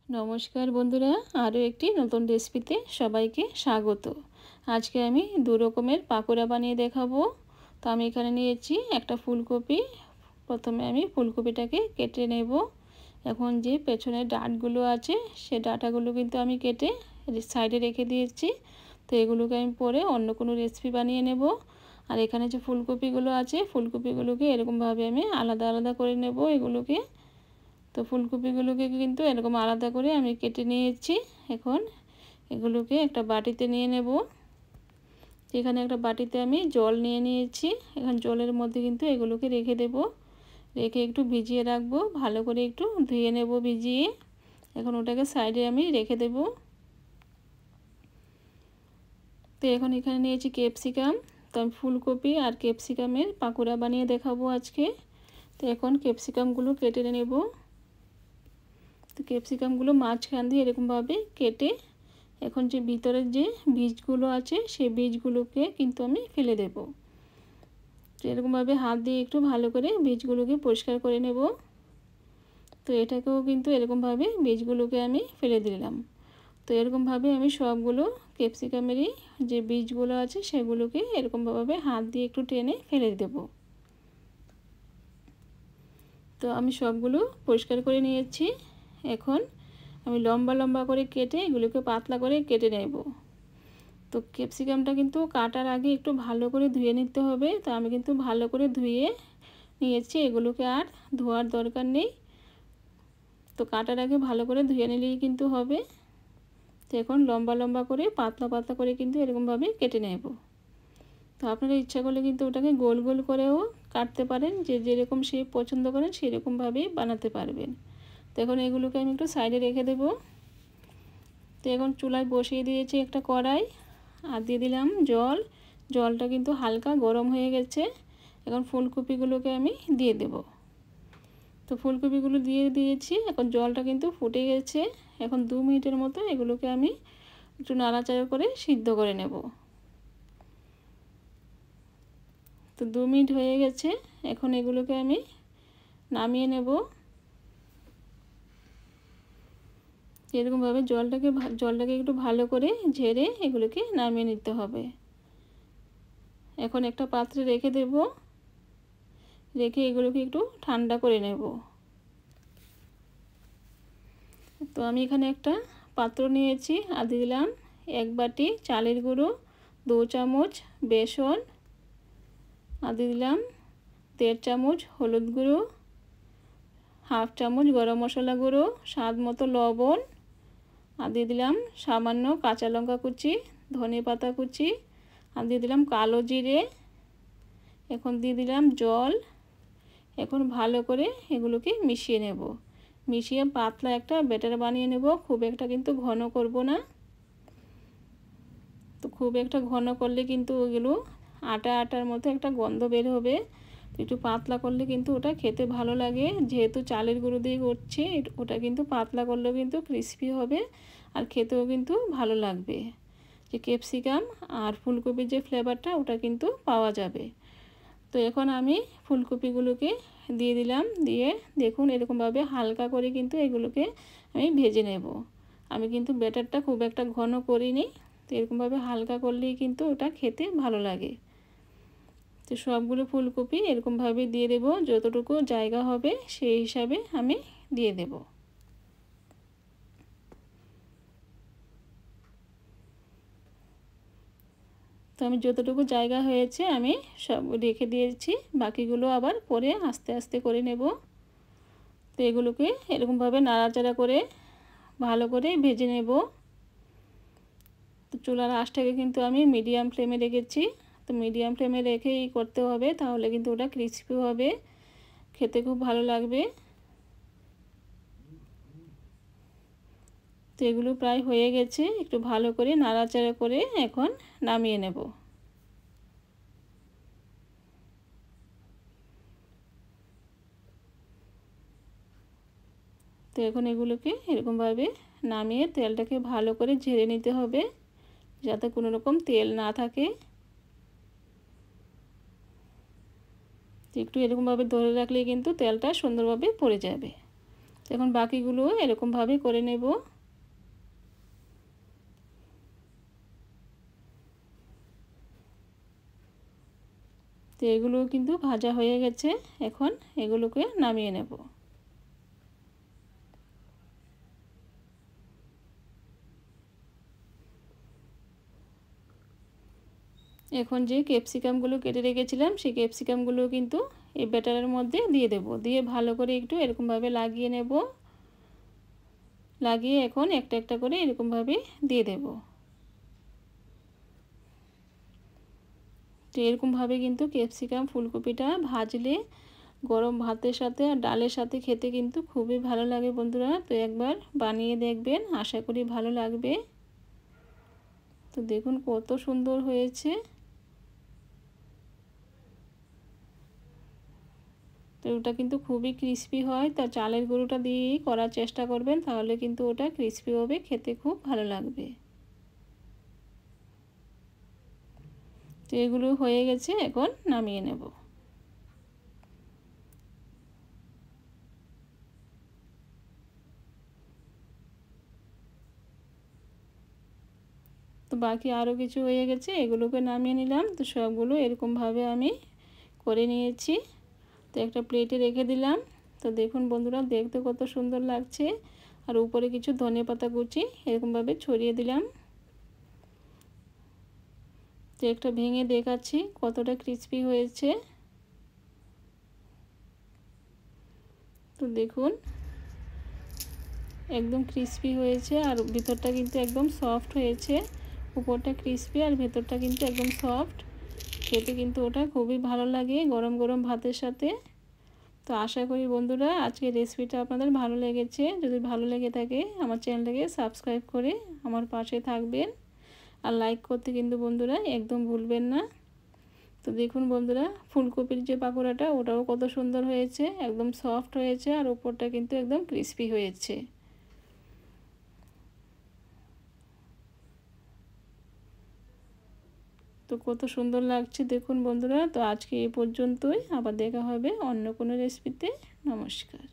নমস্কার বন্ধুরা, আরও একটি নতুন রেসিপিতে সবাইকে স্বাগত। আজকে আমি দু রকমের পাকোড়া বানিয়ে দেখাবো। তো আমি এখানে নিয়েছি একটা ফুলকপি। প্রথমে আমি ফুলকপিটাকে কেটে নেব। এখন যে পেছনের ডাঁটগুলো আছে সে ডাঁটাগুলো কিন্তু আমি কেটে সাইডে রেখে দিয়েছি। তো এগুলোকে আমি পরে অন্য কোনো রেসিপি বানিয়ে নেব। আর এখানে যে ফুলকপিগুলো আছে ফুলকপিগুলোকে এরকমভাবে আমি আলাদা আলাদা করে নেব এগুলোকে। তো ফুলকপিগুলোকে কিন্তু এরকম আলাদা করে আমি কেটে নিয়েছি। এখন এগুলোকে একটা বাটিতে নিয়ে নেব। এখানে একটা বাটিতে আমি জল নিয়ে নিয়েছি। এখন জলের মধ্যে কিন্তু এগুলোকে রেখে দেব। রেখে একটু ভিজিয়ে রাখবো, ভালো করে একটু ধুয়ে নেব ভিজিয়ে। এখন ওটাকে সাইডে আমি রেখে দেব। তো এখন এখানে নিয়েছি ক্যাপসিকাম। তো আমি ফুলকপি আর ক্যাপসিকামের পাকোড়া বানিয়ে দেখাবো আজকে। তো এখন ক্যাপসিকামগুলো কেটে নেব। তো ক্যাপসিকামগুলো মাঝখান দিয়ে এরকমভাবে কেটে এখন যে ভিতরের যে বীজগুলো আছে সেই বীজগুলোকে কিন্তু আমি ফেলে দেব। তো এরকমভাবে হাত দিয়ে একটু ভালো করে বীজগুলোকে পরিষ্কার করে নেব। তো এটাকেও কিন্তু এরকমভাবে বীজগুলোকে আমি ফেলে দিলাম। তো এরকমভাবে আমি সবগুলো ক্যাপসিকামেরই যে বীজগুলো আছে সেগুলোকে এরকমভাবে হাত দিয়ে একটু টেনে ফেলে দেব। তো আমি সবগুলো পরিষ্কার করে নিয়েছি। এখন আমি লম্বা লম্বা করে কেটে এগুলোকে পাতলা করে কেটে নেব। তো ক্যাপসিকামটা কিন্তু কাটার আগে একটু ভালো করে ধুয়ে নিতে হবে। তো আমি কিন্তু ভালো করে ধুয়ে নিয়েছি, এগুলোকে আর ধোয়ার দরকার নেই। তো কাটার আগে ভালো করে ধুয়ে নিলেই কিন্তু হবে। তো এখন লম্বা লম্বা করে পাতলা পাতলা করে কিন্তু এরকমভাবে কেটে নেব। তো আপনারা ইচ্ছা করলে কিন্তু ওটাকে গোল গোল করেও কাটতে পারেন, যে যেরকম শেপ পছন্দ করেন সেরকমভাবেই বানাতে পারবেন। তো এখন এগুলোকে আমি একটু সাইডে রেখে দেব। তো এখন চুলায় বসিয়ে দিয়েছি একটা কড়াই আর দিয়ে দিলাম জল। জলটা কিন্তু হালকা গরম হয়ে গেছে। এখন ফুলকপিগুলোকে আমি দিয়ে দেব। তো ফুলকপিগুলো দিয়ে দিয়েছি। এখন জলটা কিন্তু ফুটে গেছে। এখন 2 মিনিটের মতো এগুলোকে আমি একটু নাড়াচাড়া করে সিদ্ধ করে নেব। তো 2 মিনিট হয়ে গেছে। এখন এগুলোকে আমি নামিয়ে নেব। এরকমভাবে জলটাকে একটু ভালো করে ঝেড়ে এগুলোকে নামিয়ে নিতে হবে। এখন একটা পাত্রে রেখে দেব। রেখে এগুলোকে একটু ঠান্ডা করে নেব। তো আমি এখানে একটা পাত্র নিয়েছি আর দিয়ে দিলাম 1 বাটি চালের গুঁড়ো, 2 চামচ বেসন, আর দিয়ে দিলাম 1.5 চামচ হলুদ গুঁড়ো, 1/2 চামচ গরম মশলা গুঁড়ো, স্বাদ মতো লবণ, আর দিয়ে দিলাম সামান্য কাঁচা লঙ্কা কুচি, ধনে পাতা কুচি, আর দিয়ে দিলাম কালো জিরে। এখন দিয়ে দিলাম জল। এখন ভালো করে এগুলোকে মিশিয়ে নেব। মিশিয়ে পাতলা একটা ব্যাটার বানিয়ে নেব। খুব একটা কিন্তু ঘন করব না। তো খুব একটা ঘন করলে কিন্তু ওগুলো আটা আটার মতো একটা গন্ধ বের হবে। তো একটু পাতলা করলে কিন্তু ওটা খেতে ভালো লাগে। যেহেতু চালের গুঁড়ো দিয়ে করছি, ওটা কিন্তু পাতলা করলেও কিন্তু ক্রিস্পি হবে আর খেতেও কিন্তু ভালো লাগবে। যে ক্যাপসিকাম আর ফুলকপির যে ফ্লেভারটা ওটা কিন্তু পাওয়া যাবে। তো এখন আমি ফুলকপিগুলোকে দিয়ে দিলাম। দিয়ে দেখুন এরকমভাবে হালকা করে কিন্তু এগুলোকে আমি ভেজে নেব। আমি কিন্তু ব্যাটারটা খুব একটা ঘন করিনি। তো এরকমভাবে হালকা করলেই কিন্তু ওটা খেতে ভালো লাগে। তো সবগুলো ফুলকপি এরকমভাবে দিয়ে দেব। যতটুকু জায়গা হবে সেই হিসাবে আমি দিয়ে দেব। তো আমি যতটুকু জায়গা হয়েছে আমি সব রেখে দিয়েছি। বাকিগুলো আবার পরে আস্তে আস্তে করে নেব। তো এগুলোকে এরকমভাবে নাড়াচাড়া করে ভালো করে ভেজে নেব। তো চুলার আঁচটাকে কিন্তু আমি মিডিয়াম ফ্লেমে রেখেছি। তো মিডিয়াম ফ্লেমে রেখেই করতে হবে, তাহলে কিন্তু ওটা ক্রিস্পি হবে, খেতে খুব ভালো লাগবে। তো এগুলো প্রায় হয়ে গেছে। একটু ভালো করে নাড়াচাড়া করে এখন নামিয়ে নেব। তো এখন এগুলোকে এরকমভাবে নামিয়ে তেলটাকে ভালো করে ঝেড়ে নিতে হবে, যাতে কোনো রকম তেল না থাকে। একটু এরকমভাবে ধরে রাখলে কিন্তু তেলটা সুন্দরভাবে পড়ে যাবে। তো এখন বাকিগুলো এরকমভাবে করে নেব। তো এগুলো কিন্তু ভাজা হয়ে গেছে, এখন এগুলোকে নামিয়ে নেব। এখন যে ক্যাপসিকামগুলো কেটে রেখেছিলাম সেই ক্যাপসিকামগুলো কিন্তু এই ব্যাটারের মধ্যে দিয়ে দেব। দিয়ে ভালো করে একটু এরকমভাবে লাগিয়ে নেব। লাগিয়ে এখন একটা একটা করে এরকমভাবে দিয়ে দেব। তো এরকমভাবে কিন্তু ক্যাপসিকাম ফুলকপিটা ভাজলে গরম ভাতের সাথে আর ডালের সাথে খেতে কিন্তু খুবই ভালো লাগে বন্ধুরা। তো একবার বানিয়ে দেখবেন, আশা করি ভালো লাগবে। তো দেখুন কত সুন্দর হয়েছে। তো ওটা কিন্তু খুবই ক্রিস্পি হয়, তা চালের গুঁড়োটা দিয়েই করার চেষ্টা করবেন, তাহলে কিন্তু ওটা ক্রিস্পি হবে, খেতে খুব ভালো লাগবে। তো এগুলো হয়ে গেছে, এখন নামিয়ে নেব। তো বাকি আরও কিছু হয়ে গেছে, এগুলোকে নামিয়ে নিলাম। তো সবগুলো এরকমভাবে আমি করে নিয়েছি। তো একটা প্লেটে রেখে দিলাম। তো দেখুন বন্ধুরা, দেখতে কত সুন্দর লাগছে। আর উপরে কিছু ধনেপাতা কুচি এরকমভাবে ছড়িয়ে দিলাম। তো একটা ভেঙে দেখাচ্ছি কতটা ক্রিস্পি হয়েছে। তো দেখুন একদম ক্রিস্পি হয়েছে, আর ভিতরটা কিন্তু একদম সফট হয়েছে। উপরটা ক্রিস্পি আর ভেতরটা কিন্তু একদম সফট। খেতে কিন্তু ওটা খুবই ভালো লাগে গরম গরম ভাতের সাথে। তো আশা করি বন্ধুরা আজকের রেসিপিটা আপনাদের ভালো লেগেছে। যদি ভালো লেগে থাকে আমার চ্যানেলটাকে সাবস্ক্রাইব করে আমার পাশে থাকবেন, আর লাইক করতে কিন্তু বন্ধুরা একদম ভুলবেন না। তো দেখুন বন্ধুরা, ফুলকপির যে পাকোড়াটা ওটাও কত সুন্দর হয়েছে, একদম সফট হয়েছে, আর উপরটা কিন্তু একদম ক্রিস্পি হয়েছে। তো কত সুন্দর লাগছে দেখুন বন্ধুরা। তো আজকে এই পর্যন্তই, আবার দেখা হবে অন্য কোনো রেসিপিতে। নমস্কার।